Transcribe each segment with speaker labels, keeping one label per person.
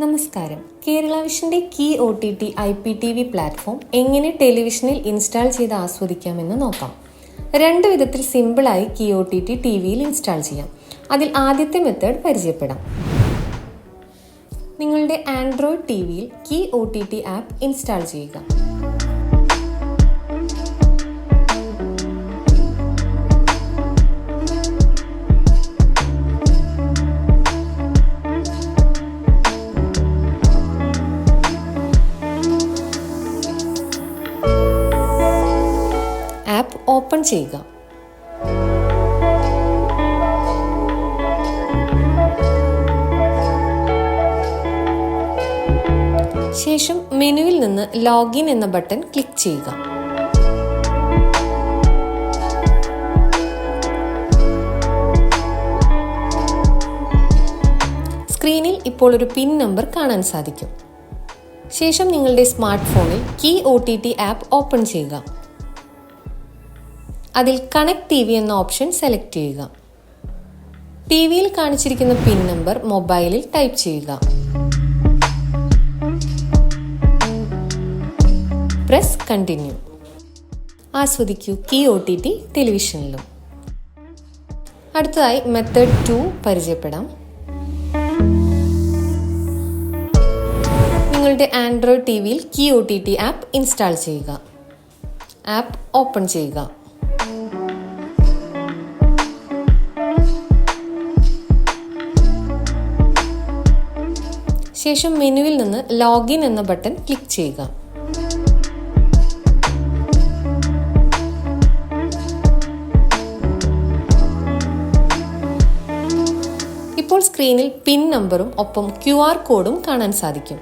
Speaker 1: നമസ്കാരം. കേരള വിഷന്റെ key OTT IPTV platform എങ്ങനെ ടെലിവിഷനിൽ ഇൻസ്റ്റാൾ ചെയ്ത് ആസ്വദിക്കാമെന്ന് നോക്കാം. രണ്ട് വിധത്തിൽ സിമ്പിളായി കീ OTT ടിവിയിൽ ഇൻസ്റ്റാൾ ചെയ്യാം. അതിൽ ആദ്യത്തെ മെത്തേഡ് പരിചയപ്പെടാം. നിങ്ങളുടെ ആൻഡ്രോയിഡ് ടിവിയിൽ കീ OTT ആപ്പ് ഇൻസ്റ്റാൾ ചെയ്യുക. ആപ്പ് ഓപ്പൺ ചെയ്യുക. ശേഷം മെനുവിൽ നിന്ന് ലോഗിൻ എന്ന ബട്ടൺ ക്ലിക്ക് ചെയ്യുക. സ്ക്രീനിൽ ഇപ്പോൾ ഒരു പിൻ നമ്പർ കാണാൻ സാധിക്കും. ശേഷം നിങ്ങളുടെ സ്മാർട്ട് ഫോണിൽ കീ OTT ആപ്പ് ഓപ്പൺ ചെയ്യുക. അതിൽ കണക്ട് TV എന്ന ഓപ്ഷൻ സെലക്ട് ചെയ്യുക. ടിവിയിൽ കാണിച്ചിരിക്കുന്ന പിൻ നമ്പർ മൊബൈലിൽ ടൈപ്പ് ചെയ്യുക. Press continue. ആസ്വദിക്കൂ കീ OTT ടെലിവിഷനിലും. അടുത്തതായി മെത്തേഡ് 2 പരിചയപ്പെടാം. നിങ്ങളുടെ ആൻഡ്രോയിഡ് ടിവിയിൽ കീ OTT ആപ്പ് ഇൻസ്റ്റാൾ ചെയ്യുക. ആപ്പ് ഓപ്പൺ ചെയ്യുക. ശേഷം മെനുവിൽ നിന്ന് ലോഗിൻ എന്ന ബട്ടൺ ക്ലിക്ക് ചെയ്യുക. ഇപ്പോൾ സ്ക്രീനിൽ പിൻ നമ്പറും ഒപ്പം QR കോഡും കാണാൻ സാധിക്കും.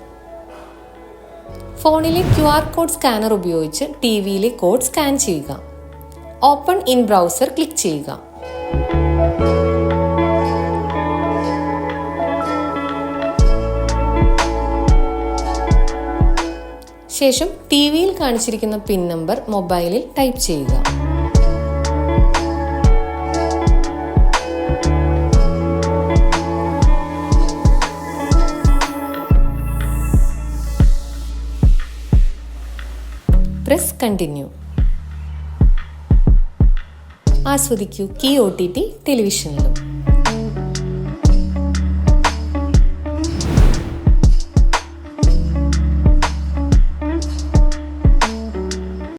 Speaker 1: ഫോണിലെ QR കോഡ് സ്കാനർ ഉപയോഗിച്ച് ടിവിയിലെ കോഡ് സ്കാൻ ചെയ്യുക. ഓപ്പൺ ഇൻ ബ്രൗസർ ക്ലിക്ക് ചെയ്യുക. ശേഷം ടിവിയിൽ കാണിച്ചിരിക്കുന്ന പിൻ നമ്പർ മൊബൈലിൽ ടൈപ്പ് ചെയ്യുക. Press continue. ആസ്വദിക്കൂ കീ OTT ടെലിവിഷനിലും.